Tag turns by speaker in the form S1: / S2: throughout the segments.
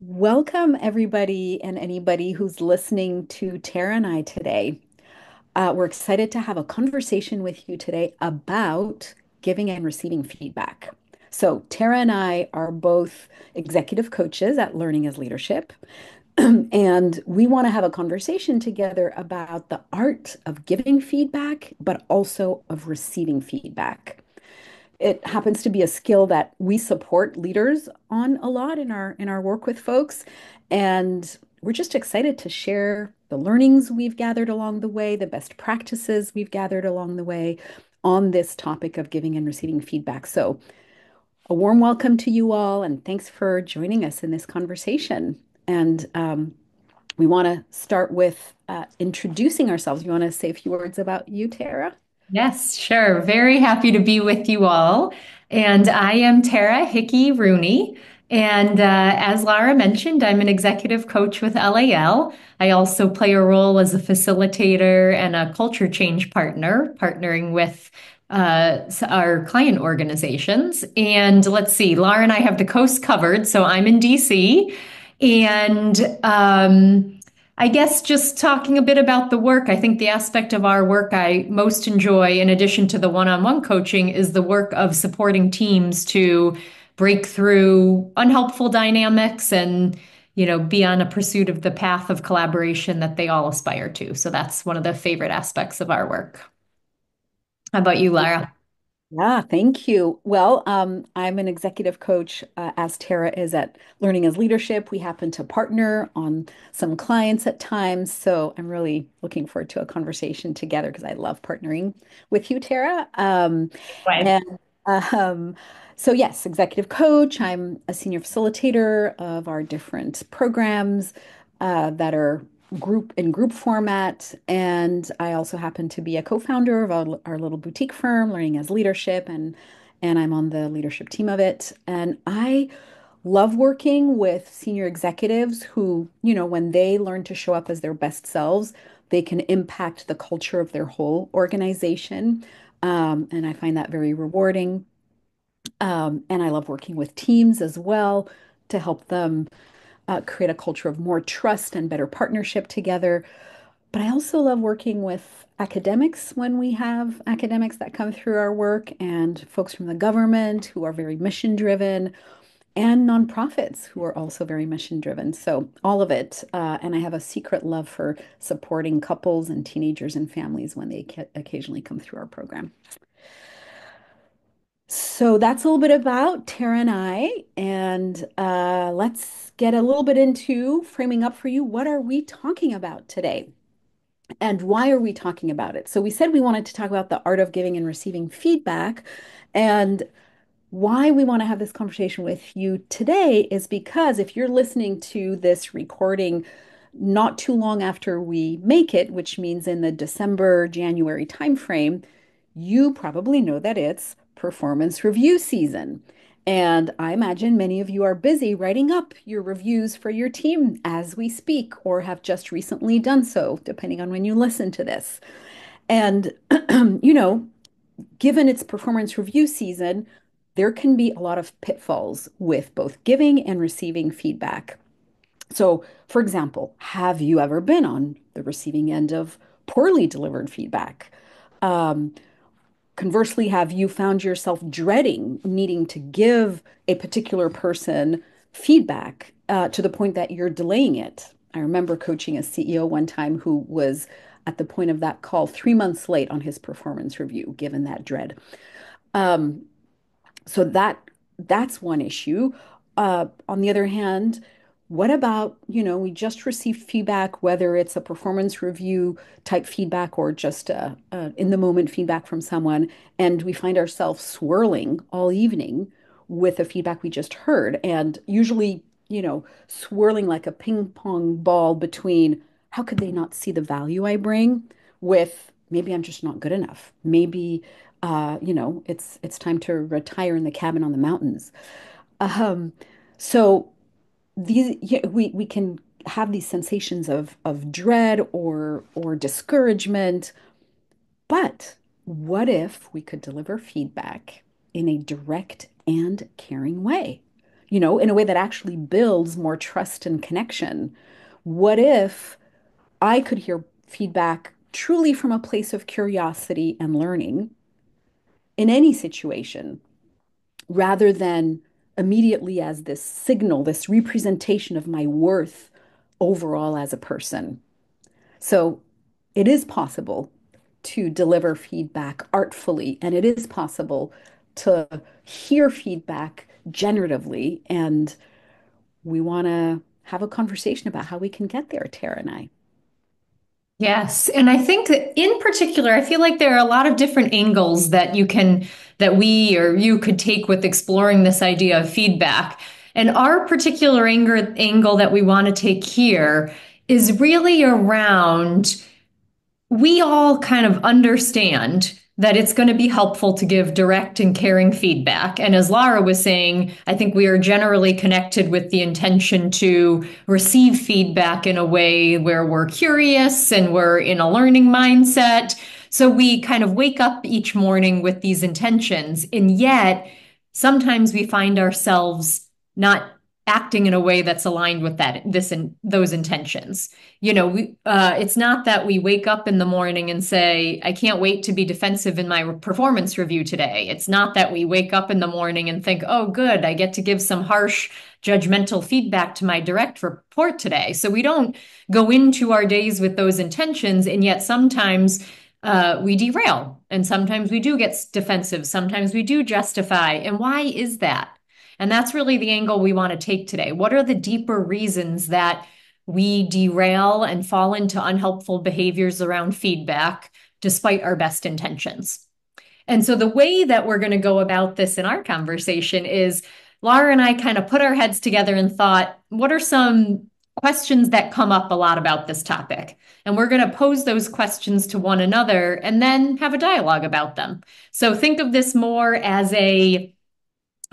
S1: Welcome, everybody, and anybody who's listening to Tara and I today. We're excited to have a conversation with you today about giving and receiving feedback. So, Tara and I are both executive coaches at Learning as Leadership, and we want to have a conversation together about the art of giving feedback, but also of receiving feedback. It happens to be a skill that we support leaders on a lot in our work with folks, and we're just excited to share the learnings we've gathered along the way, the best practices we've gathered along the way on this topic of giving and receiving feedback. So, a warm welcome to you all, and thanks for joining us in this conversation. And we want to start with introducing ourselves. You want to say a few words about you, Tara?
S2: Yes, sure. Very happy to be with you all. And I am Tara Hickey Rooney. And as Lara mentioned, I'm an executive coach with LAL. I also play a role as a facilitator and a culture change partner, partnering with our client organizations. And let's see, Lara and I have the coast covered. So I'm in DC. And I guess just talking a bit about the work, I think the aspect of our work I most enjoy, in addition to the one-on-one coaching, is the work of supporting teams to break through unhelpful dynamics and, be on a pursuit of the path of collaboration that they all aspire to. So that's one of the favorite aspects of our work. How about you, Lara?
S1: Yeah, thank you. Well, I'm an executive coach, as Tara is at Learning as Leadership. We happen to partner on some clients at times. So I'm really looking forward to a conversation together because I love partnering with you, Tara.
S2: Right.
S1: And um, so, yes, executive coach. I'm a senior facilitator of our different programs that are group format. And I also happen to be a co-founder of our little boutique firm, Learning as Leadership, and I'm on the leadership team of it. And I love working with senior executives who, when they learn to show up as their best selves, they can impact the culture of their whole organization. And I find that very rewarding. And I love working with teams as well to help them create a culture of more trust and better partnership together. But I also love working with academics when we have academics that come through our work and folks from the government who are very mission driven and nonprofits who are also very mission driven. So all of it. And I have a secret love for supporting couples and teenagers and families when they occasionally come through our program. So that's a little bit about Tara and I, and let's get a little bit into framing up for you. What are we talking about today? And why are we talking about it? So we said we wanted to talk about the art of giving and receiving feedback. And why we want to have this conversation with you today is because if you're listening to this recording not too long after we make it, which means in the December, January timeframe, you probably know that it's performance review season. And I imagine many of you are busy writing up your reviews for your team as we speak, or have just recently done so, depending on when you listen to this. And, you know, given its performance review season, there can be a lot of pitfalls with both giving and receiving feedback. So, for example, have you ever been on the receiving end of poorly delivered feedback? Um, Conversely, have you found yourself dreading needing to give a particular person feedback to the point that you're delaying it? I remember coaching a CEO one time who was at the point of that call 3 months late on his performance review, given that dread. Um, so that's one issue. On the other hand, what about, we just received feedback, whether it's a performance review type feedback or just in the moment feedback from someone, and we find ourselves swirling all evening with the feedback we just heard, and usually, swirling like a ping pong ball between how could they not see the value I bring with maybe I'm just not good enough. Maybe it's time to retire in the cabin on the mountains. Um, so we can have these sensations of dread or discouragement, but what if we could deliver feedback in a direct and caring way? in a way that actually builds more trust and connection? What if I could hear feedback truly from a place of curiosity and learning in any situation rather than immediately as this signal, this representation of my worth overall as a person? So it is possible to deliver feedback artfully, and it is possible to hear feedback generatively. And we want to have a conversation about how we can get there, Tara and I.
S2: Yes. And I think that in particular, I feel like there are a lot of different angles that we or you could take with exploring this idea of feedback. And our particular angle that we want to take here is really around we all kind of understand that it's going to be helpful to give direct and caring feedback. And as Lara was saying, I think we are generally connected with the intention to receive feedback in a way where we're curious and we're in a learning mindset. So we kind of wake up each morning with these intentions. And yet, sometimes we find ourselves not acting in a way that's aligned with those intentions. It's not that we wake up in the morning and say, I can't wait to be defensive in my performance review today. It's not that we wake up in the morning and think, oh, good, I get to give some harsh judgmental feedback to my direct report today. So we don't go into our days with those intentions. And yet sometimes we derail, and sometimes we do get defensive. Sometimes we do justify. And why is that? And that's really the angle we want to take today. What are the deeper reasons that we derail and fall into unhelpful behaviors around feedback despite our best intentions? And so the way that we're going to go about this in our conversation is Laura and I kind of put our heads together and thought, what are some questions that come up a lot about this topic? And we're going to pose those questions to one another and then have a dialogue about them. So think of this more as a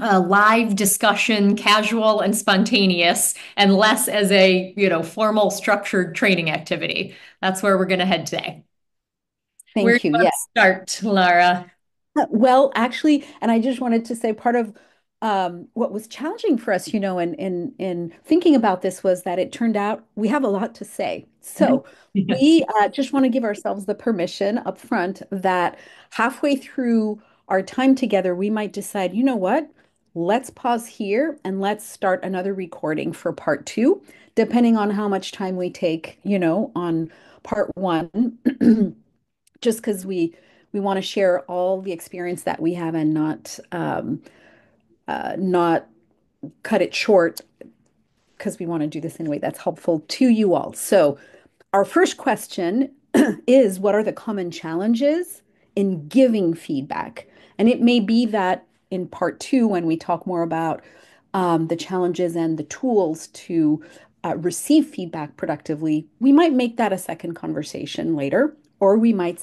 S2: live discussion, casual and spontaneous, and less as a, formal structured training activity. That's where we're going to head today. Where do
S1: Thank you.
S2: you want to
S1: Yes.
S2: start, Lara?
S1: Well, actually, and I just wanted to say part of what was challenging for us, in thinking about this was that it turned out we have a lot to say. So
S2: Yes.
S1: we just want to give ourselves the permission up front that halfway through our time together, we might decide, you know what? Let's pause here and let's start another recording for part two, depending on how much time we take, on part one. Just because we want to share all the experience that we have and not cut it short because we want to do this in a way that's helpful to you all. So our first question is, what are the common challenges in giving feedback? And it may be that in part two, when we talk more about the challenges and the tools to receive feedback productively, we might make that a second conversation later, or we might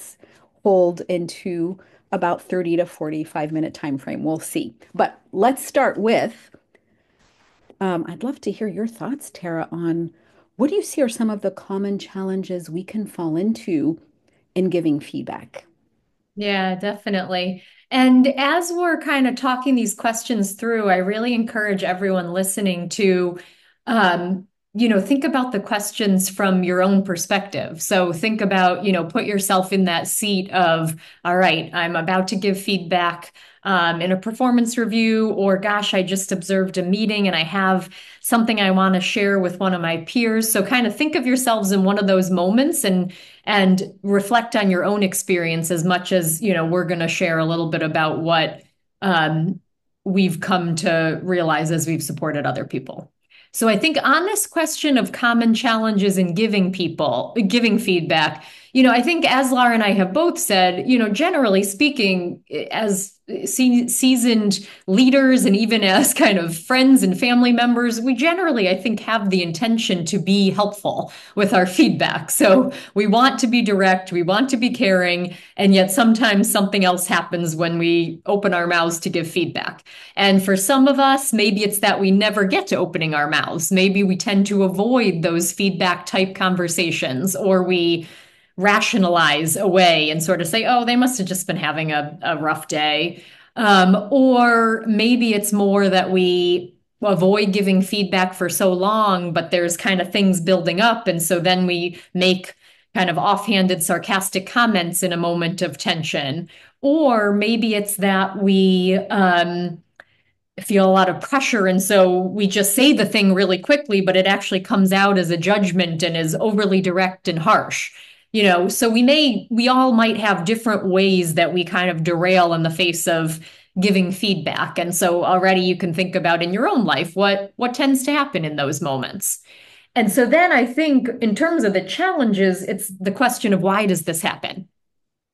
S1: hold into about 30 to 45-minute time frame. We'll see. But let's start with, I'd love to hear your thoughts, Tara, on what do you see are some of the common challenges we can fall into in giving feedback?
S2: Yeah, definitely. And as we're kind of talking these questions through, I really encourage everyone listening to, think about the questions from your own perspective. So think about, put yourself in that seat of, all right, I'm about to give feedback in a performance review, or gosh, I just observed a meeting and I have something I want to share with one of my peers. So kind of think of yourselves in one of those moments and reflect on your own experience as much as, we're going to share a little bit about what um, we've come to realize as we've supported other people. So I think on this question of common challenges in giving feedback, I think as Laura and I have both said, generally speaking, as seasoned leaders and even as kind of friends and family members, we generally, I think, have the intention to be helpful with our feedback. So we want to be direct, we want to be caring, and yet sometimes something else happens when we open our mouths to give feedback. And for some of us, maybe it's that we never get to opening our mouths. Maybe we tend to avoid those feedback type conversations, or we rationalize away and sort of say, oh, they must have just been having a rough day. Or maybe it's more that we avoid giving feedback for so long, but there's kind of things building up. And so then we make kind of offhanded, sarcastic comments in a moment of tension. Or maybe it's that we feel a lot of pressure. And so we just say the thing really quickly, but it actually comes out as a judgment and is overly direct and harsh. So we all might have different ways that we kind of derail in the face of giving feedback. And so already you can think about in your own life what tends to happen in those moments. And so then I think in terms of the challenges, it's the question of why does this happen?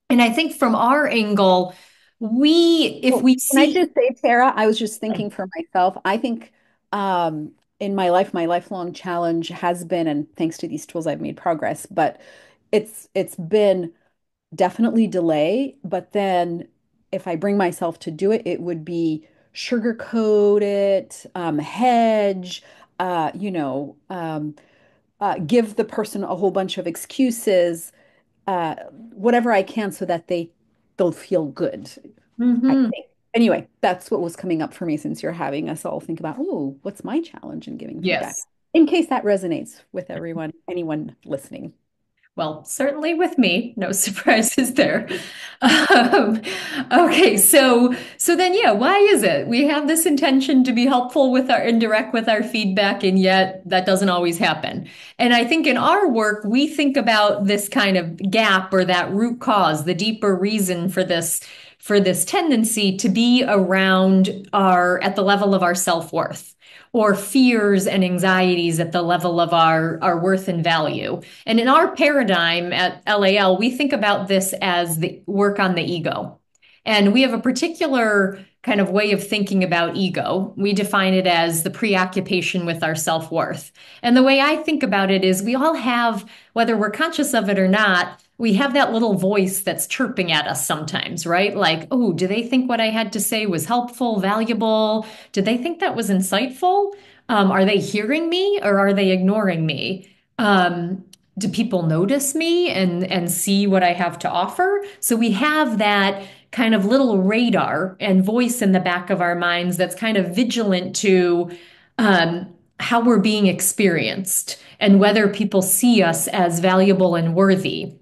S2: And I think from our angle, if
S1: Well,
S2: we
S1: can I
S2: see.
S1: just say, Tara, I was just thinking for myself, I think in my life, my lifelong challenge has been, and thanks to these tools, I've made progress, but it's been definitely delay, but then if I bring myself to do it, it would be sugarcoat it, hedge, give the person a whole bunch of excuses, whatever I can so that they'll feel good, I
S2: Mhm.
S1: think. Anyway, that's what was coming up for me since you're having us all think about, oh, what's my challenge in giving feedback?
S2: Yes.
S1: In case that resonates with anyone listening.
S2: Well, certainly with me, no surprises there. Um, okay, so then yeah, why is it we have this intention to be helpful with our indirect with our feedback, and yet that doesn't always happen? And I think in our work, we think about this kind of gap or that root cause, the deeper reason for this tendency to be around our at the level of our self-worth or fears and anxieties at the level of our worth and value. And in our paradigm at LAL, we think about this as the work on the ego. And we have a particular kind of way of thinking about ego. We define it as the preoccupation with our self worth. And the way I think about it is we all have, whether we're conscious of it or not, we have that little voice that's chirping at us sometimes, right? Like, oh, do they think what I had to say was helpful, valuable? Did they think that was insightful? Are they hearing me or are they ignoring me? Do people notice me and see what I have to offer? So we have that kind of little radar and voice in the back of our minds that's kind of vigilant to how we're being experienced and whether people see us as valuable and worthy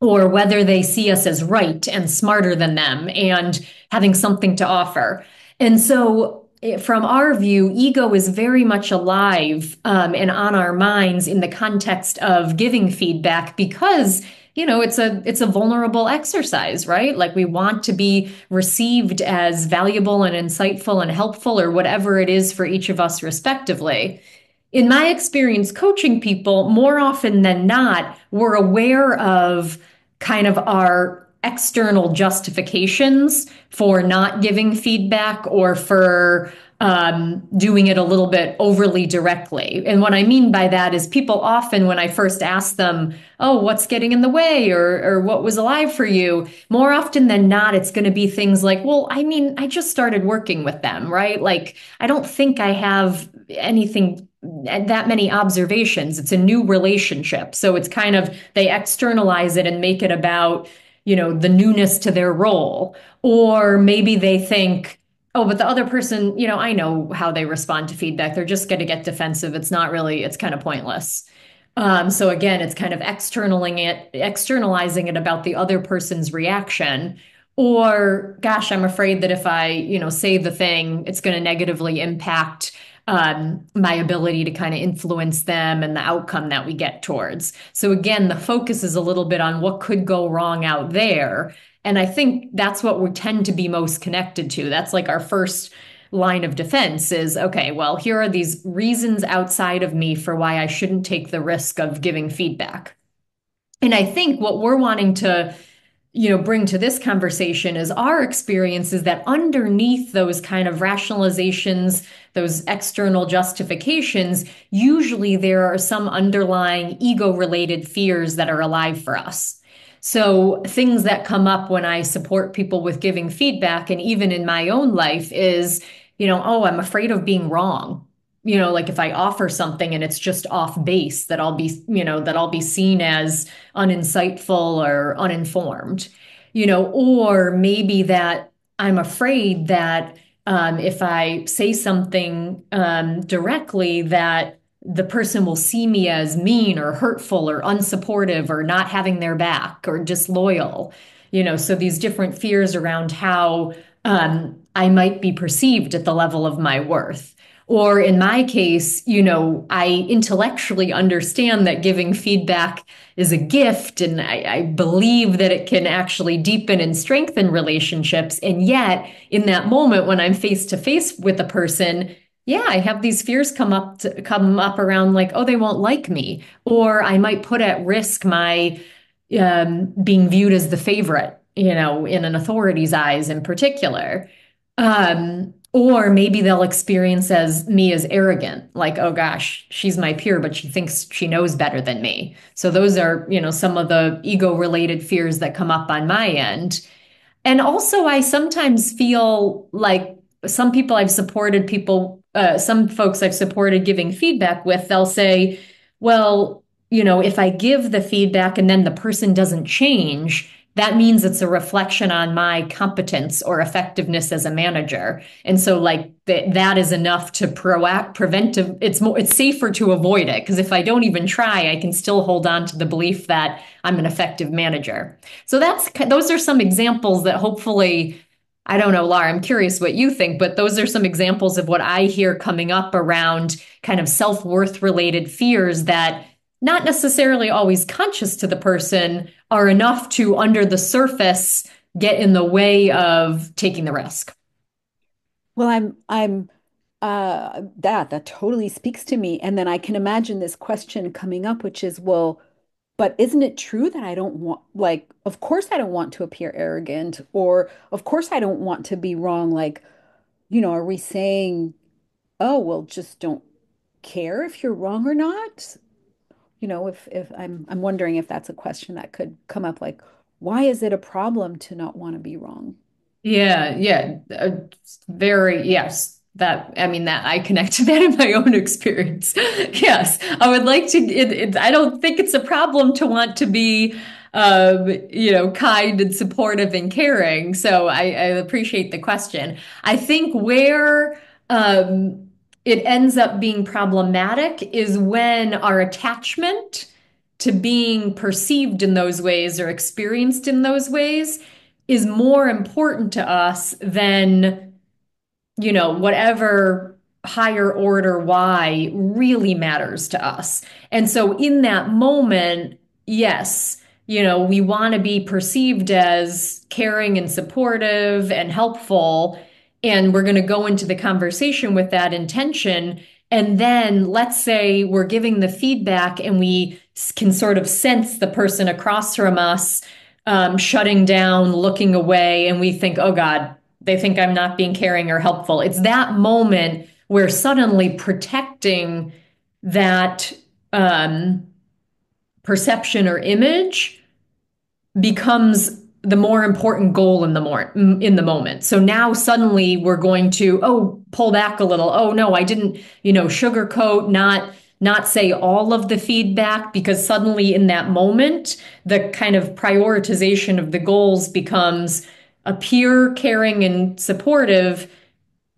S2: or whether they see us as right and smarter than them and having something to offer. And so, from our view, ego is very much alive and on our minds in the context of giving feedback because it's a vulnerable exercise, right? Like we want to be received as valuable and insightful and helpful or whatever it is for each of us respectively. In my experience coaching people, more often than not, we're aware of kind of our external justifications for not giving feedback or for doing it a little bit overly directly. And what I mean by that is people often, when I first ask them, oh, what's getting in the way or what was alive for you? More often than not, it's going to be things like, well, I mean, I just started working with them, right? Like, I don't think I have anything that many observations. It's a new relationship. So it's kind of they externalize it and make it about, the newness to their role. Or maybe they think, oh, but the other person, I know how they respond to feedback. They're just going to get defensive. It's kind of pointless. So again, it's kind of externalizing it about the other person's reaction. Or, gosh, I'm afraid that if I, say the thing, it's going to negatively impact my ability to kind of influence them and the outcome that we get towards. So again, the focus is a little bit on what could go wrong out there. And I think that's what we tend to be most connected to. That's like our first line of defense is, okay, well, here are these reasons outside of me for why I shouldn't take the risk of giving feedback. And I think what we're wanting to bring to this conversation is our experience is that underneath those kind of rationalizations, those external justifications, usually there are some underlying ego related fears that are alive for us. So things that come up when I support people with giving feedback and even in my own life is, oh, I'm afraid of being wrong. Like if I offer something and it's just off base, that I'll be seen as uninsightful or uninformed, or maybe that I'm afraid that if I say something directly, that the person will see me as mean or hurtful or unsupportive or not having their back or disloyal. So these different fears around how I might be perceived at the level of my worth. Or in my case, I intellectually understand that giving feedback is a gift, and I believe that it can actually deepen and strengthen relationships. And yet, in that moment when I'm face to face with a person, yeah, I have these fears come up around like, oh, they won't like me, or I might put at risk my being viewed as the favorite, in an authority's eyes in particular. Or maybe they'll experience as me as arrogant, like, oh gosh, she's my peer, but she thinks she knows better than me. So those are, some of the ego related fears that come up on my end. And also, I sometimes feel like some folks I've supported giving feedback with, they'll say, well, if I give the feedback and then the person doesn't change, that means it's a reflection on my competence or effectiveness as a manager. And so, like, that is enough to preventive. It's safer to avoid it, because if I don't even try, I can still hold on to the belief that I'm an effective manager. So those are some examples that hopefully, I don't know, Laura, I'm curious what you think, but those are some examples of what I hear coming up around kind of self-worth related fears that, not necessarily always conscious to the person, are enough to, under the surface, get in the way of taking the risk.
S1: Well, that totally speaks to me. And then I can imagine this question coming up, which is, well, but isn't it true that I don't want, like, of course I don't want to appear arrogant, or of course I don't want to be wrong. Like, are we saying, oh, well, just don't care if you're wrong or not? If I'm wondering if that's a question that could come up, like, why is it a problem to not want to be wrong?
S2: Yeah, yeah, very, yes. That, I mean, that I connect to that in my own experience. Yes, I would like to. I don't think it's a problem to want to be, kind and supportive and caring. So I appreciate the question. I think where it ends up being problematic is when our attachment to being perceived in those ways or experienced in those ways is more important to us than, whatever higher order why really matters to us. And so in that moment, yes, we want to be perceived as caring and supportive and helpful. And we're going to go into the conversation with that intention. And then let's say we're giving the feedback and we can sort of sense the person across from us shutting down, looking away, and we think, oh God, they think I'm not being caring or helpful. It's that moment where suddenly protecting that um, perception or image becomes the more important goal in the moment. So now suddenly we're going to, pull back a little. Oh no, I didn't, sugarcoat, not say all of the feedback, because suddenly in that moment the kind of prioritization of the goals becomes appear caring and supportive,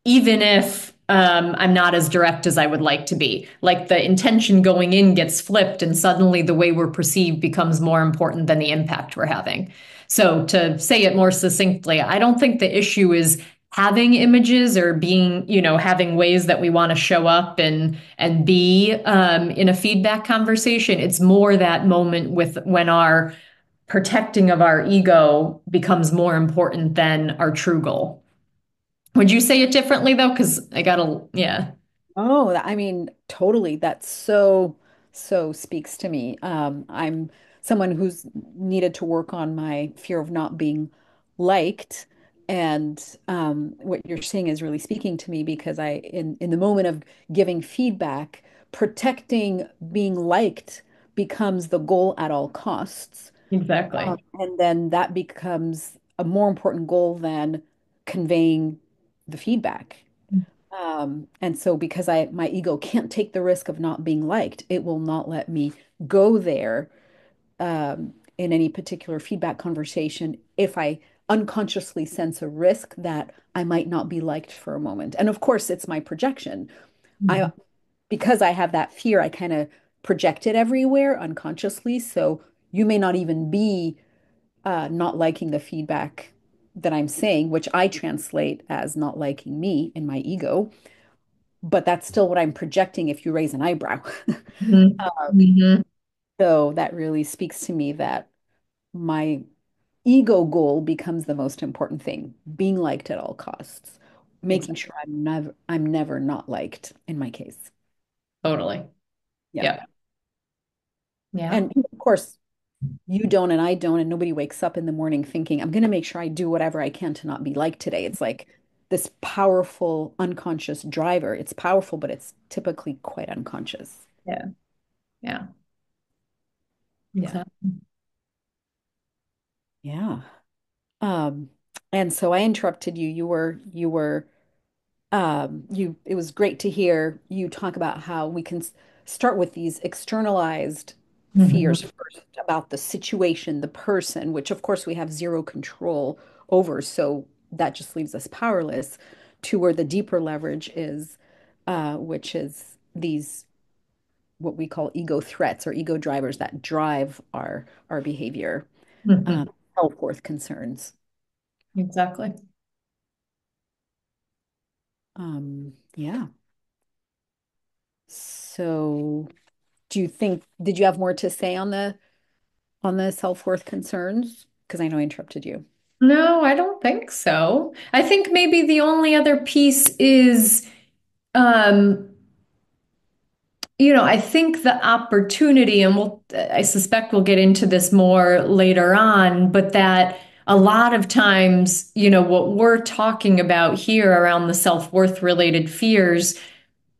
S2: even if I'm not as direct as I would like to be. Like, the intention going in gets flipped, and suddenly the way we're perceived becomes more important than the impact we're having. So, to say it more succinctly, I don't think the issue is having images or being, having ways that we want to show up and be in a feedback conversation. It's more that moment with when our protecting of our ego becomes more important than our true goal. Would you say it differently though? Because yeah.
S1: Oh, I mean, totally. That's so speaks to me. I'm someone who's needed to work on my fear of not being liked. And what you're saying is really speaking to me because in the moment of giving feedback, protecting being liked becomes the goal at all costs.
S2: Exactly.
S1: And then that becomes a more important goal than conveying the feedback. And so because my ego can't take the risk of not being liked, it will not let me go there in any particular feedback conversation if I unconsciously sense a risk that I might not be liked for a moment. And of course, it's my projection. I
S2: Mhm.
S1: Because I have that fear, I kind of project it everywhere unconsciously. So you may not even be not liking the feedback that I'm saying, which I translate as not liking me in my ego, but that's still what I'm projecting if you raise an eyebrow.
S2: Mhm. Mhm.
S1: So that really speaks to me that my ego goal becomes the most important thing, being liked at all costs, making
S2: Exactly.
S1: sure I'm never not liked in my case.
S2: Totally.
S1: Yeah.
S2: Yeah. Yeah.
S1: And of course, you don't and I don't, and nobody wakes up in the morning thinking, I'm going to make sure I do whatever I can to not be liked today. It's like this powerful unconscious driver. It's powerful, but it's typically quite unconscious.
S2: Yeah. Yeah.
S1: Yeah.
S2: Exactly.
S1: Yeah. Um, and so I interrupted you. It was great to hear you talk about how we can start with these externalized fears
S2: Mhm.
S1: first about the situation, the person, which of course we have zero control over. So that just leaves us powerless to where the deeper leverage is, which is these what we call ego threats or ego drivers that drive our behavior,
S2: Mhm.
S1: self-worth concerns.
S2: Exactly.
S1: Yeah. So did you have more to say on the self-worth concerns? Because I know I interrupted you.
S2: No, I don't think so. I think maybe the only other piece is, um, I think the opportunity, and I suspect we'll get into this more later on, but that a lot of times, what we're talking about here around the self-worth related fears,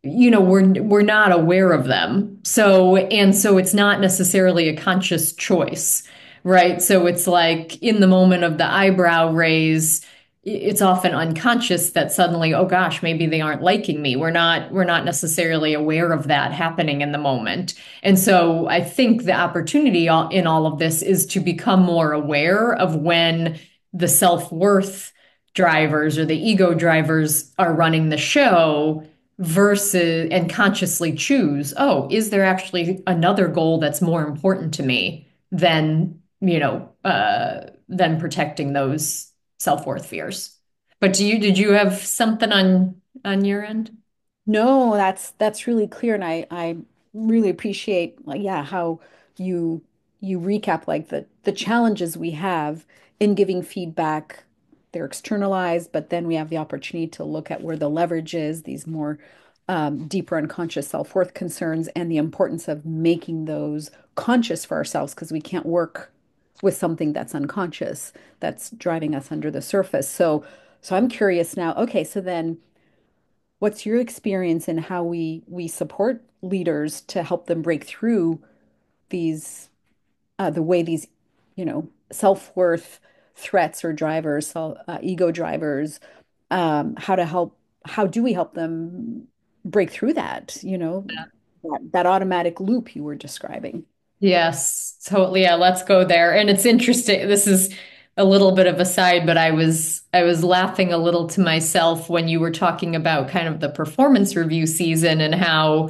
S2: we're not aware of them. So it's not necessarily a conscious choice, right? So it's like in the moment of the eyebrow raise, it's often unconscious that suddenly, oh gosh, maybe they aren't liking me. We're not necessarily aware of that happening in the moment. And so I think the opportunity in all of this is to become more aware of when the self-worth drivers or the ego drivers are running the show versus and consciously choose, oh, is there actually another goal that's more important to me than protecting those self-worth fears? But did you have something on your end?
S1: No, that's really clear, and I really appreciate like yeah how you you recap like the challenges we have in giving feedback. They're externalized, but then we have the opportunity to look at where the leverage is, these more deeper unconscious self-worth concerns, and the importance of making those conscious for ourselves because we can't work with something that's unconscious that's driving us under the surface. So I'm curious now. Okay, so then. What's your experience in how we support leaders to help them break through these the way these, self-worth threats or drivers, ego drivers, how do we help them break through that automatic loop you were describing?
S2: Yes, totally. Yeah, let's go there. And it's interesting. This is a little bit of a side, but I was laughing a little to myself when you were talking about kind of the performance review season and how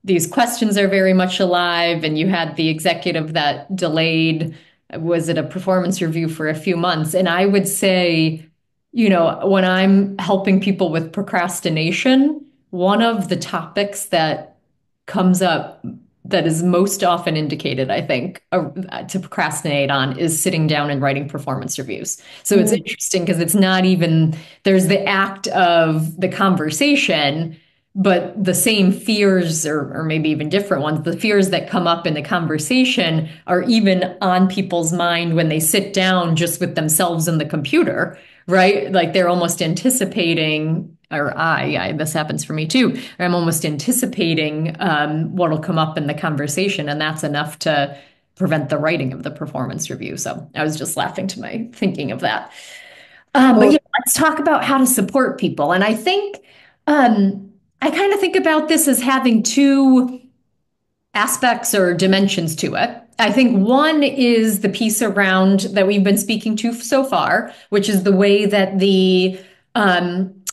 S2: these questions are very much alive. And you had the executive that delayed, was it a performance review for a few months? And I would say, when I'm helping people with procrastination, one of the topics that comes up that is most often indicated, I think, to procrastinate on is sitting down and writing performance reviews. So it's
S1: Mm,
S2: interesting because it's not even, there's the act of the conversation, but the same fears, or maybe even different ones, the fears that come up in the conversation are even on people's mind when they sit down just with themselves and the computer, right? Like they're almost anticipating, or this happens for me too. I'm almost anticipating what'll come up in the conversation, and that's enough to prevent the writing of the performance review. So I was just laughing to my thinking of that. But
S1: oh,
S2: yeah, let's talk about how to support people. And I think I kind of think about this as having two aspects or dimensions to it. I think one is the piece around that we've been speaking to so far, which is the way that the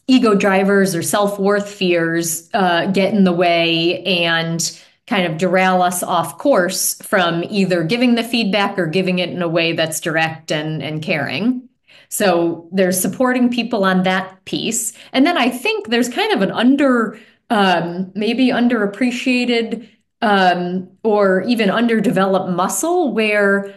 S2: ego drivers or self-worth fears get in the way and kind of derail us off course from either giving the feedback or giving it in a way that's direct and caring. So there's supporting people on that piece. And then I think there's kind of an maybe underappreciated or even underdeveloped muscle where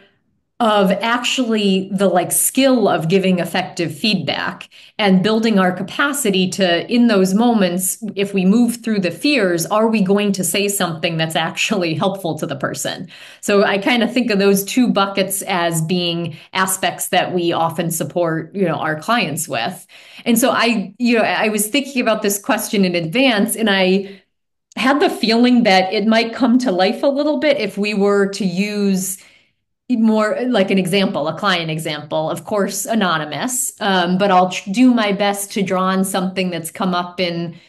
S2: of actually the like skill of giving effective feedback and building our capacity to in those moments, if we move through the fears, are we going to say something that's actually helpful to the person? So I kind of think of those two buckets as being aspects that we often support, our clients with. And so I was thinking about this question in advance, and I had the feeling that it might come to life a little bit if we were to use more like an example, a client example, of course, anonymous, but I'll do my best to draw on something that's come up in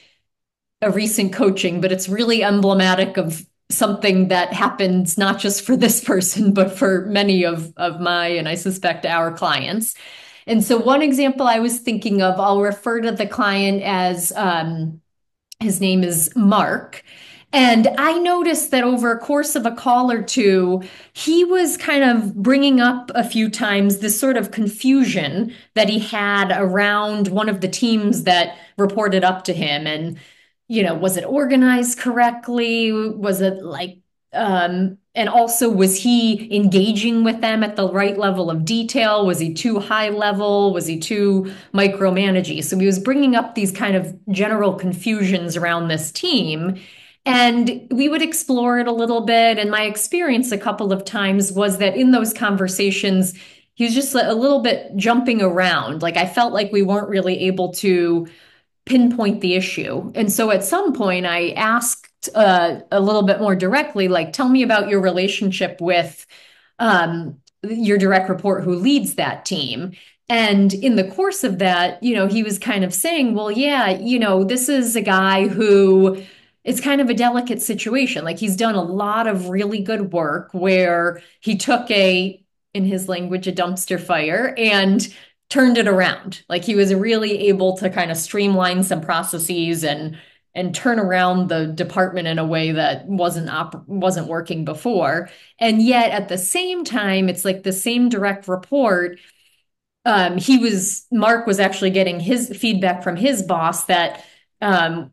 S2: a recent coaching, but it's really emblematic of something that happens not just for this person, but for many of my, and I suspect our clients. And so one example I was thinking of, I'll refer to the client as his name is Mark. And I noticed that over a course of a call or two, he was kind of bringing up a few times this sort of confusion that he had around one of the teams that reported up to him. And, was it organized correctly? Was it like, and also was he engaging with them at the right level of detail? Was he too high level? Was he too micromanaging? So he was bringing up these kind of general confusions around this team. And we would explore it a little bit. And my experience a couple of times was that in those conversations, he was just a little bit jumping around. Like I felt like we weren't really able to pinpoint the issue. And so at some point, I asked a little bit more directly, like, tell me about your relationship with your direct report who leads that team. And in the course of that, he was kind of saying, well, yeah, this is a guy who it's kind of a delicate situation. Like he's done a lot of really good work where he took in his language, a dumpster fire and turned it around. Like he was really able to kind of streamline some processes and turn around the department in a way that wasn't working before. And yet at the same time, it's like the same direct report. Mark was actually getting his feedback from his boss that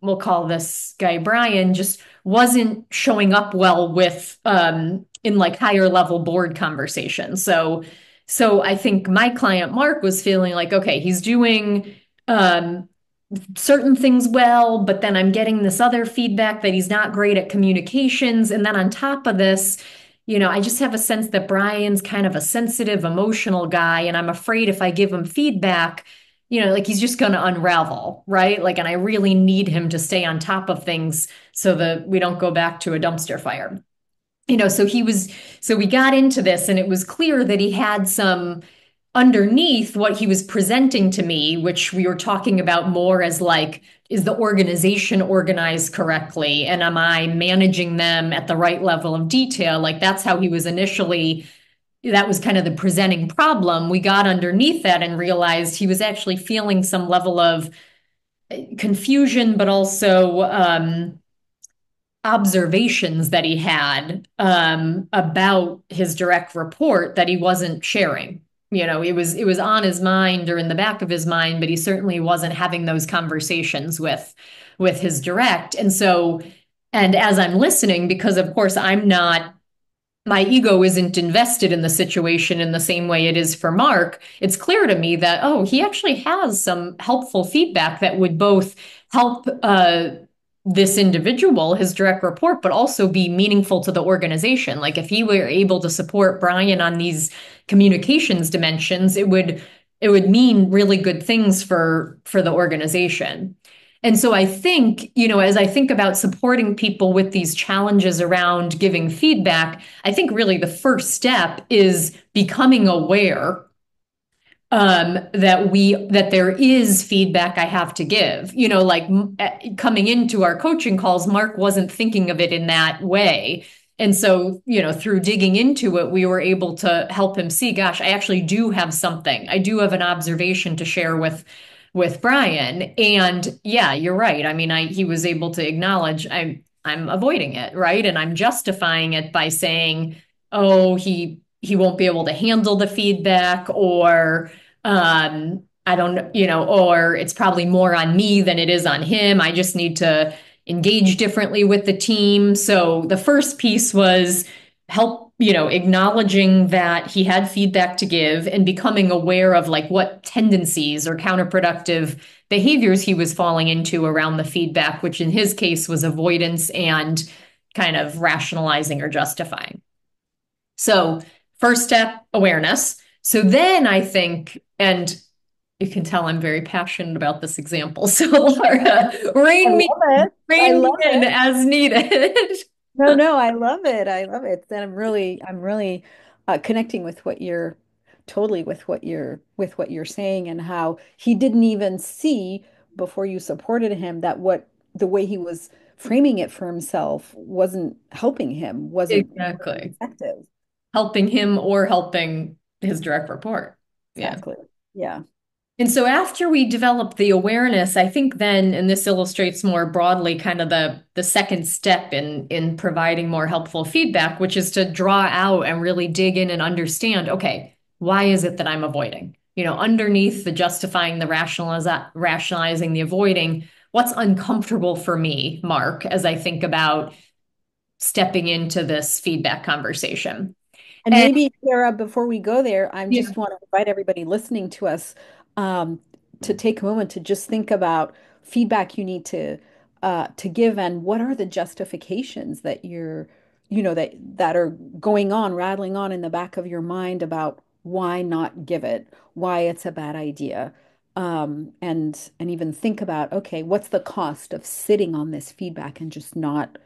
S2: we'll call this guy Brian, just wasn't showing up well with in like higher level board conversations. So I think my client Mark was feeling like, okay, he's doing certain things well, but then I'm getting this other feedback that he's not great at communications. And then on top of this, I just have a sense that Brian's kind of a sensitive, emotional guy. And I'm afraid if I give him feedback, like he's just going to unravel, right? Like, and I really need him to stay on top of things so that we don't go back to a dumpster fire. So we got into this and it was clear that he had some underneath what he was presenting to me, which we were talking about more as like, is the organization organized correctly? And am I managing them at the right level of detail? Like that's how he was initially, that was kind of the presenting problem. We got underneath that and realized he was actually feeling some level of confusion, but also observations that he had about his direct report that he wasn't sharing. It was on his mind or in the back of his mind, but he certainly wasn't having those conversations with his direct. And as I'm listening, because of course my ego isn't invested in the situation in the same way it is for Mark, it's clear to me that, oh, he actually has some helpful feedback that would both help this individual, his direct report, but also be meaningful to the organization. Like if he were able to support Brian on these communications dimensions, it would mean really good things for the organization. And so I think, as I think about supporting people with these challenges around giving feedback, I think really the first step is becoming aware that there is feedback I have to give. Like coming into our coaching calls, Mark wasn't thinking of it in that way. And so, through digging into it, we were able to help him see, gosh, I actually do have something. I do have an observation to share with Brian. And yeah, you're right. I mean, he was able to acknowledge I'm avoiding it, right? And I'm justifying it by saying, oh, he won't be able to handle the feedback, or I don't, or it's probably more on me than it is on him. I just need to engage differently with the team. So the first piece was help, acknowledging that he had feedback to give and becoming aware of like what tendencies or counterproductive behaviors he was falling into around the feedback, which in his case was avoidance and kind of rationalizing or justifying. So, first step, awareness. So then I think, and you can tell I'm very passionate about this example. So, Laura,
S1: I love it. I
S2: rein me
S1: love
S2: in
S1: it.
S2: as needed.
S1: No, no, I love it. I love it. And I'm really connecting with what you're totally with what you're saying and how he didn't even see before you supported him that what the way he was framing it for himself wasn't helping him, wasn't
S2: Exactly.
S1: effective.
S2: Helping him or helping his direct report. Yeah.
S1: Exactly. Yeah.
S2: And so after we developed the awareness, I think then, and this illustrates more broadly kind of the second step in providing more helpful feedback, which is to draw out and really dig in and understand, okay, why is it that I'm avoiding? Underneath the justifying, the rationalizing, the avoiding, what's uncomfortable for me, Mark, as I think about stepping into this feedback conversation.
S1: And
S2: And
S1: maybe, Sarah, before we go there, I
S2: yeah,
S1: just want to invite everybody listening to us um, to take a moment to just think about feedback you need to give and what are the justifications that that are going on, rattling on in the back of your mind about why not give it, why it's a bad idea. And even think about, okay, what's the cost of sitting on this feedback and just not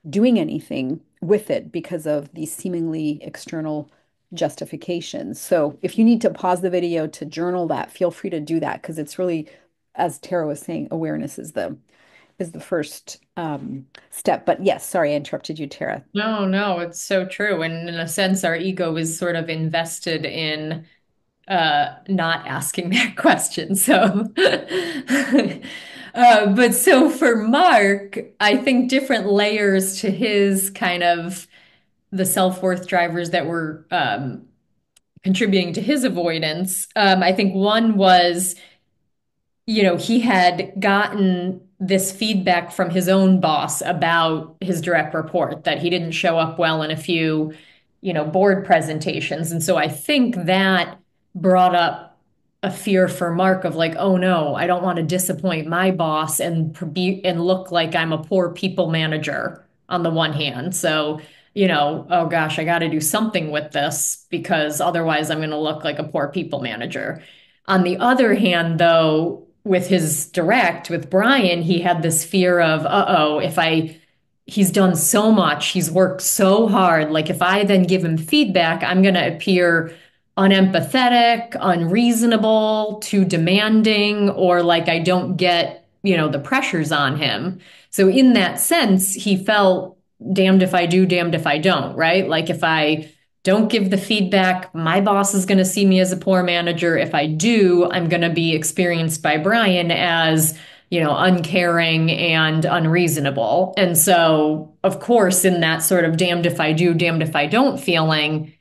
S1: doing anything with it because of these seemingly external justifications. So if you need to pause the video to journal that, feel free to do that because it's really, as Tara was saying, awareness is the first step. But yes, sorry, I interrupted you, Tara.
S2: no, no, it's so true. And in a sense, our ego is sort of invested in not asking that question. So but so for Mark, I think different layers to his kind of the self-worth drivers that were contributing to his avoidance. I think one was, he had gotten this feedback from his own boss about his direct report that he didn't show up well in a few, board presentations. And so I think that brought up a fear for Mark of like, oh no, I don't want to disappoint my boss and and look like I'm a poor people manager on the one hand. So, oh gosh, I got to do something with this because otherwise I'm going to look like a poor people manager. On the other hand, though, with Brian, he had this fear of, uh-oh, he's done so much, he's worked so hard. Like if I then give him feedback, I'm going to appear unempathetic, unreasonable, too demanding, or like I don't get, the pressures on him. So in that sense, he felt damned if I do, damned if I don't, right? Like if I don't give the feedback, my boss is going to see me as a poor manager. If I do, I'm going to be experienced by Brian as, uncaring and unreasonable. And so, of course, in that sort of damned if I do, damned if I don't feeling,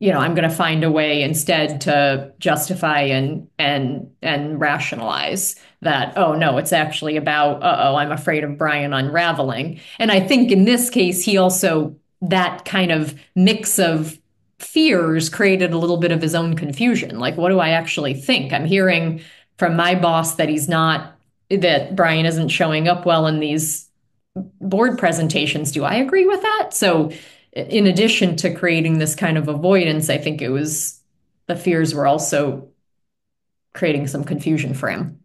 S2: I'm going to find a way instead to justify and rationalize that, oh no, it's actually about, uh-oh, I'm afraid of Brian unraveling. And I think in this case, he also, that kind of mix of fears created a little bit of his own confusion. Like, what do I actually think? I'm hearing from my boss that Brian isn't showing up well in these board presentations. Do I agree with that? So, in addition to creating this kind of avoidance, I think the fears were also creating some confusion for him.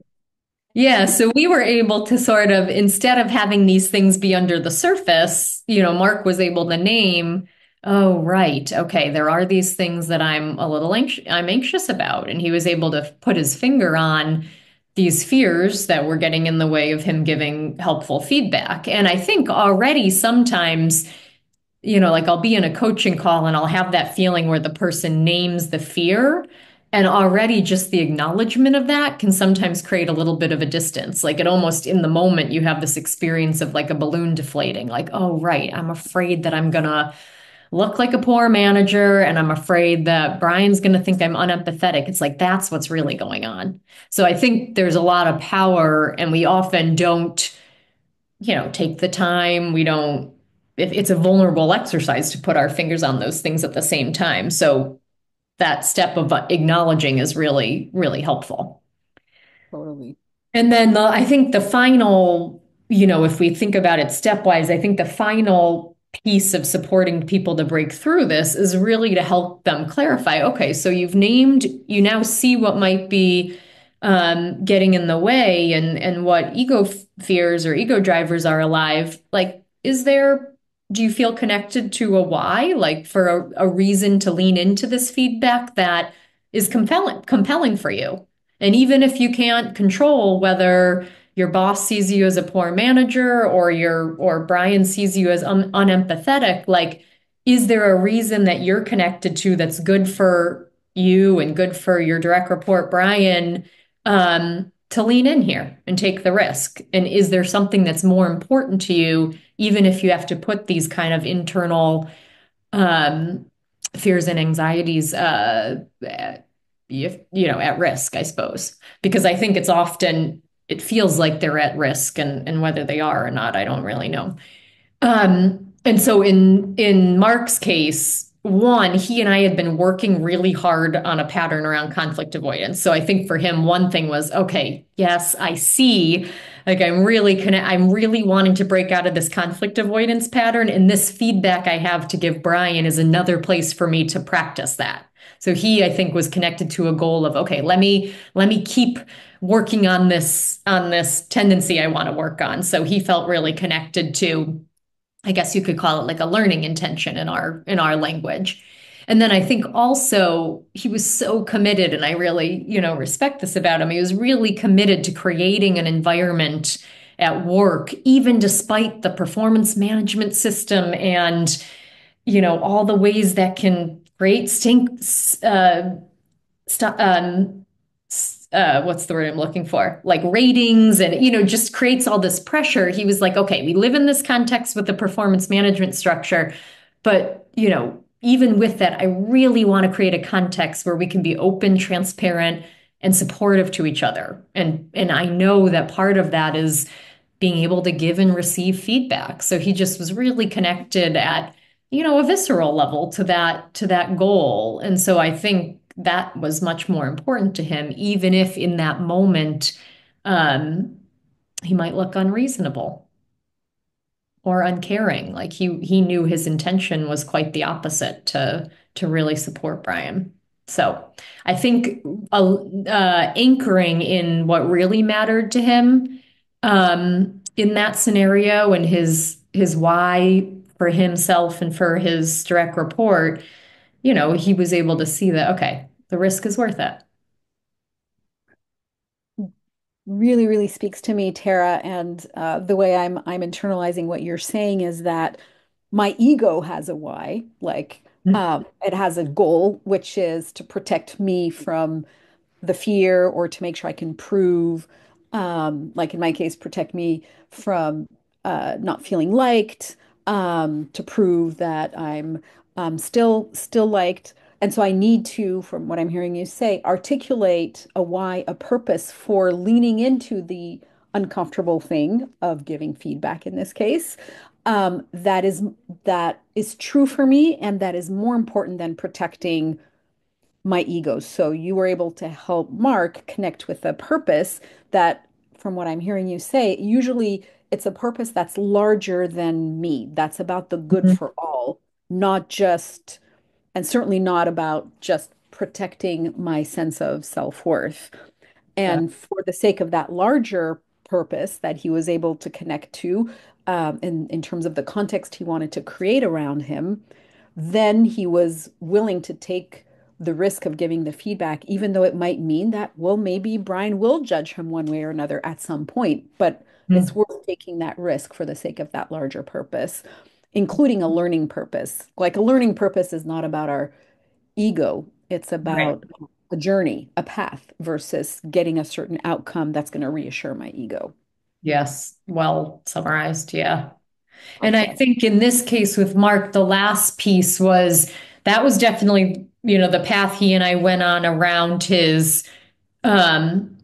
S2: Yeah, so we were able to sort of, instead of having these things be under the surface, Mark was able to name, oh, right, okay, there are these things that I'm anxious about. And he was able to put his finger on these fears that were getting in the way of him giving helpful feedback. And I think already sometimes like I'll be in a coaching call and I'll have that feeling where the person names the fear. And already just the acknowledgement of that can sometimes create a little bit of a distance. Like it almost in the moment, you have this experience of like a balloon deflating, like, oh, right, I'm afraid that I'm gonna look like a poor manager and I'm afraid that Brian's gonna think I'm unempathetic. It's like that's what's really going on. So I think there's a lot of power, and we often don't take the time. We don't, it's a vulnerable exercise to put our fingers on those things at the same time. So that step of acknowledging is really, really helpful.
S1: Totally.
S2: And then I think the final, if we think about it stepwise, I think the final piece of supporting people to break through this is really to help them clarify, okay, so you now see what might be getting in the way and what fears or ego drivers are alive. Like, do you feel connected to a why, like for a reason to lean into this feedback that is compelling for you? And even if you can't control whether your boss sees you as a poor manager or Brian sees you as unempathetic, like, is there a reason that you're connected to that's good for you and good for your direct report, Brian, to lean in here and take the risk? And is there something that's more important to you, even if you have to put these kind of internal um, fears and anxieties at risk, I suppose, because I think it feels like they're at risk, and whether they are or not, I don't really know. And so in Mark's case, one, he and I had been working really hard on a pattern around conflict avoidance. So I think for him, one thing was, okay, yes, I see. Like I'm really wanting to break out of this conflict avoidance pattern. And this feedback I have to give Brian is another place for me to practice that. So he, I think, was connected to a goal of, okay, let me keep working on this tendency I want to work on. So he felt really connected to, I guess you could call it like a learning intention in our language. And then I think also he was so committed, and I really, respect this about him. He was really committed to creating an environment at work, even despite the performance management system and, all the ways that can create st what's the word I'm looking for? Like ratings and, just creates all this pressure. He was like, okay, we live in this context with the performance management structure, but, even with that, I really want to create a context where we can be open, transparent, and supportive to each other. And I know that part of that is being able to give and receive feedback. So he just was really connected at, a visceral level to that goal. And so I think that was much more important to him, even if in that moment, um, he might look unreasonable or uncaring. Like he knew his intention was quite the opposite, to really support Brian. So I think anchoring in what really mattered to him in that scenario, and his why for himself and for his direct report, he was able to see that, okay, the risk is worth it.
S1: Really, really speaks to me, Tara. And the way I'm internalizing what you're saying is that my ego has a why, like it has a goal, which is to protect me from the fear or to make sure I can prove, like in my case, protect me from not feeling liked, to prove that I'm still liked. And so I need to, from what I'm hearing you say, articulate a why, a purpose for leaning into the uncomfortable thing of giving feedback in this case. That is true for me, and that is more important than protecting my ego. So you were able to help Mark connect with a purpose that, from what I'm hearing you say, usually it's a purpose that's larger than me. That's about the good
S2: Mhm.
S1: for all, not just, and certainly not about just protecting my sense of self-worth.
S2: Yeah.
S1: And for the sake of that larger purpose that he was able to connect to, in terms of the context he wanted to create around him, then he was willing to take the risk of giving the feedback, even though it might mean that, well, maybe Brian will judge him one way or another at some point, but it's
S2: Mhm.
S1: worth taking that risk for the sake of that larger purpose. including a learning purpose. Like a learning purpose is not about our ego, it's
S2: Right.
S1: about a journey, a path versus getting a certain outcome that's going to reassure my ego.
S2: Yes. Well summarized. Yeah. And I
S1: Awesome.
S2: think in this case with Mark, the last piece was that was definitely, the path he and I went on around his um,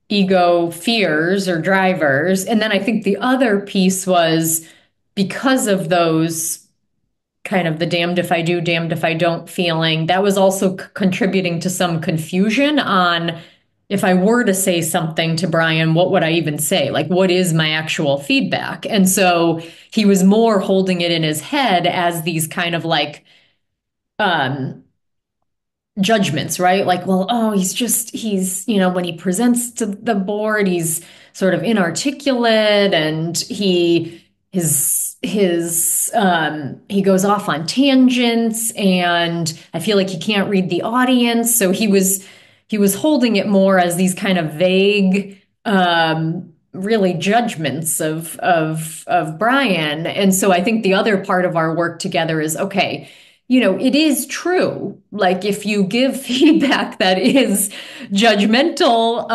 S2: ego fears or drivers. And then I think the other piece was because of those kind of the damned if I do, damned if I don't feeling, that was also contributing to some confusion on if I were to say something to Brian, what would I even say? Like, what is my actual feedback? And so he was more holding it in his head as these kind of like, um, judgments, right? Like, well, oh, when he presents to the board, he's sort of inarticulate and he goes off on tangents and I feel like he can't read the audience. So he was holding it more as these kind of vague really judgments of Brian. And so I think the other part of our work together is okay, it is true. Like if you give feedback that is judgmental,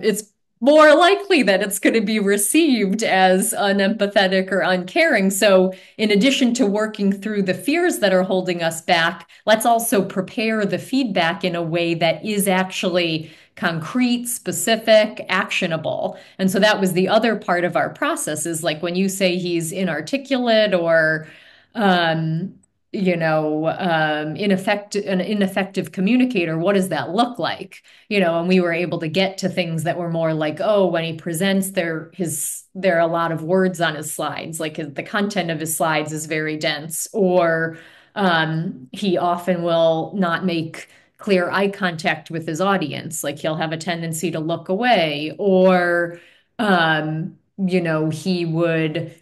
S2: it's more likely that it's going to be received as unempathetic or uncaring. So, in addition to working through the fears that are holding us back, let's also prepare the feedback in a way that is actually concrete, specific, actionable. And so that was the other part of our process is like when you say he's inarticulate or um, an ineffective communicator, what does that look like? And we were able to get to things that were more like, oh, when he presents, there are a lot of words on his slides, like the content of his slides is very dense, or he often will not make clear eye contact with his audience, like he'll have a tendency to look away, or he would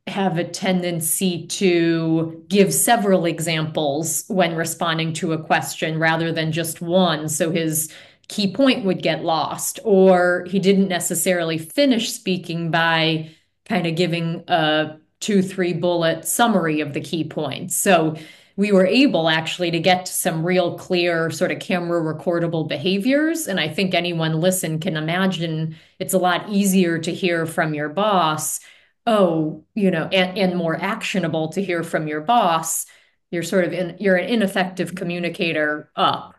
S2: have a tendency to give several examples when responding to a question rather than just one. So his key point would get lost, or he didn't necessarily finish speaking by kind of giving a 2, 3 bullet summary of the key points. So we were able actually to get to some real clear sort of camera recordable behaviors. And I think anyone listen can imagine it's a lot easier to hear from your boss, oh, and more actionable to hear from your boss. You're an ineffective communicator up.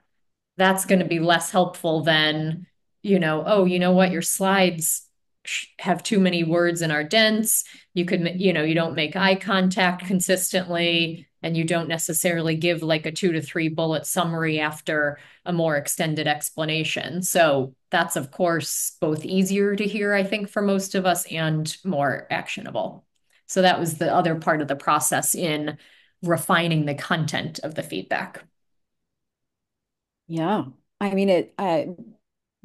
S2: That's going to be less helpful than, oh, you know what, your slides have too many words and are dense. You don't make eye contact consistently, and you don't necessarily give like a 2 to 3 bullet summary after a more extended explanation. So that's, of course, both easier to hear, I think, for most of us and more actionable. So that was the other part of the process in refining the content of the feedback.
S1: Yeah. I mean, it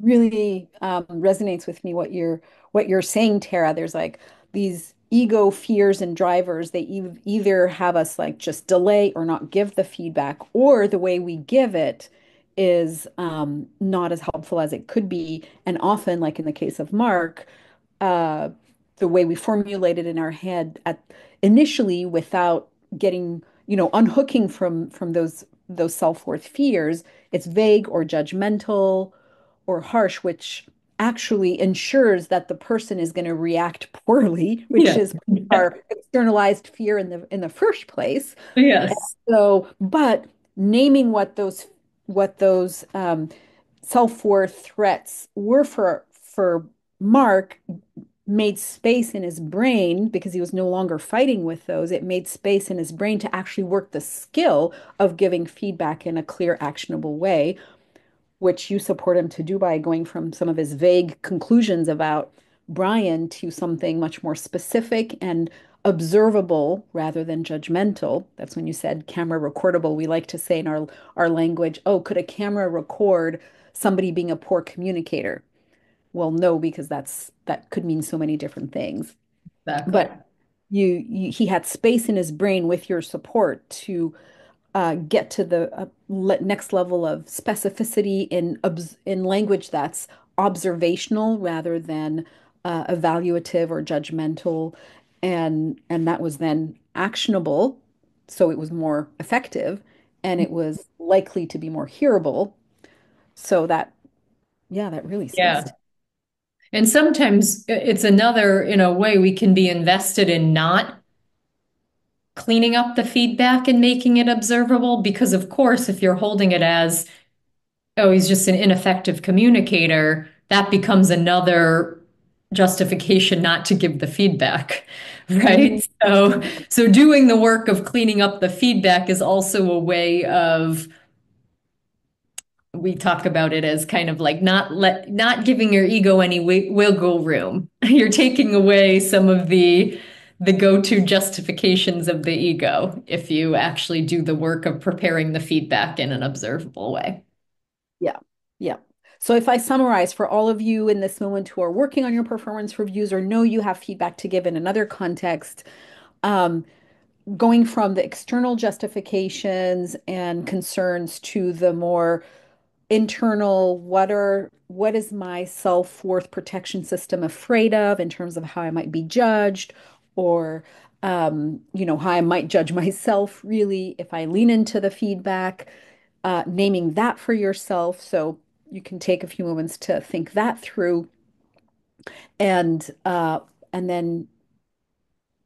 S1: really resonates with me what you're saying, Tara. There's like these ego fears and drivers. They either have us like just delay or not give the feedback, or the way we give it is not as helpful as it could be. And often, like in the case of Mark, uh, the way we formulate it in our head at initially without getting, unhooking from those self-worth fears, it's vague or judgmental or harsh, which actually ensures that the person is going to react poorly, which
S2: Yeah.
S1: is our externalized fear in the first place. And
S2: Yes.
S1: so, but naming what those self-worth threats were for Mark made space in his brain because he was no longer fighting with those. It made space in his brain to actually work the skill of giving feedback in a clear, actionable way, which you support him to do by going from some of his vague conclusions about Brian to something much more specific and observable rather than judgmental. That's when you said camera recordable. We like to say in our language, oh, could a camera record somebody being a poor communicator? Well, no, because that could mean so many different things.
S2: Exactly.
S1: But he had space in his brain with your support to get to the next level of specificity in language that's observational rather than evaluative or judgmental. and that was then actionable, so it was more effective, and it was likely to be more hearable. So that, yeah, that really speaks
S2: Yeah.
S1: to,
S2: And sometimes it's another, in a way, we can be invested in not cleaning up the feedback and making it observable. Because, of course, if you're holding it as, oh, he's just an ineffective communicator, that becomes another justification not to give the feedback,
S1: Mhm.
S2: right? So doing the work of cleaning up the feedback is also a way of, we talk about it as kind of like not giving your ego any wiggle room. You're taking away some of the go-to justifications of the ego if you actually do the work of preparing the feedback in an observable way.
S1: Yeah, yeah. So if I summarize for all of you in this moment who are working on your performance reviews or know you have feedback to give in another context, um, going from the external justifications and concerns to the more internal, what is my self-worth protection system afraid of in terms of how I might be judged, or how I might judge myself really if I lean into the feedback, naming that for yourself. So you can take a few moments to think that through, and then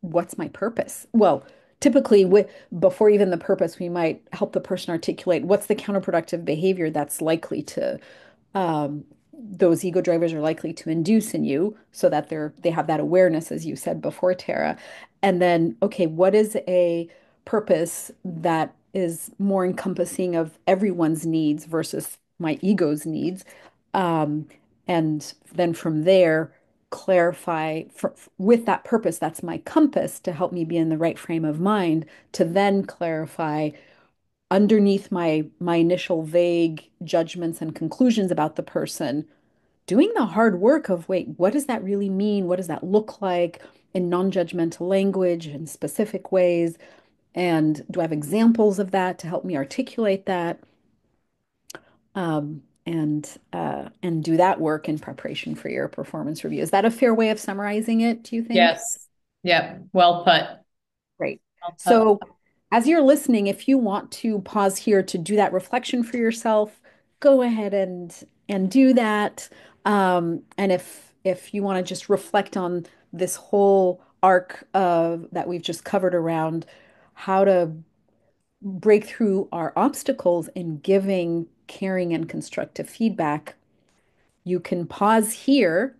S1: what's my purpose? Well, typically, before even the purpose, we might help the person articulate what's the counterproductive behavior that's likely to those ego drivers are likely to induce in you, so that they have that awareness, as you said before, Tara. And then, okay, what is a purpose that is more encompassing of everyone's needs versus my ego's needs? Um, and then from there, clarify with that purpose, that's my compass to help me be in the right frame of mind to then clarify underneath my initial vague judgments and conclusions about the person, doing the hard work of, wait, what does that really mean? What does that look like in non-judgmental language in specific ways? And do I have examples of that to help me articulate that? And do that work in preparation for your performance review. Is that a fair way of summarizing it, do you think?
S2: Yes. Yep. Well put.
S1: Great.
S2: Well put.
S1: So, as you're listening, if you want to pause here to do that reflection for yourself, go ahead and do that. And if you want to just reflect on this whole arc of that we've just covered around how to break through our obstacles in giving caring and constructive feedback, you can pause here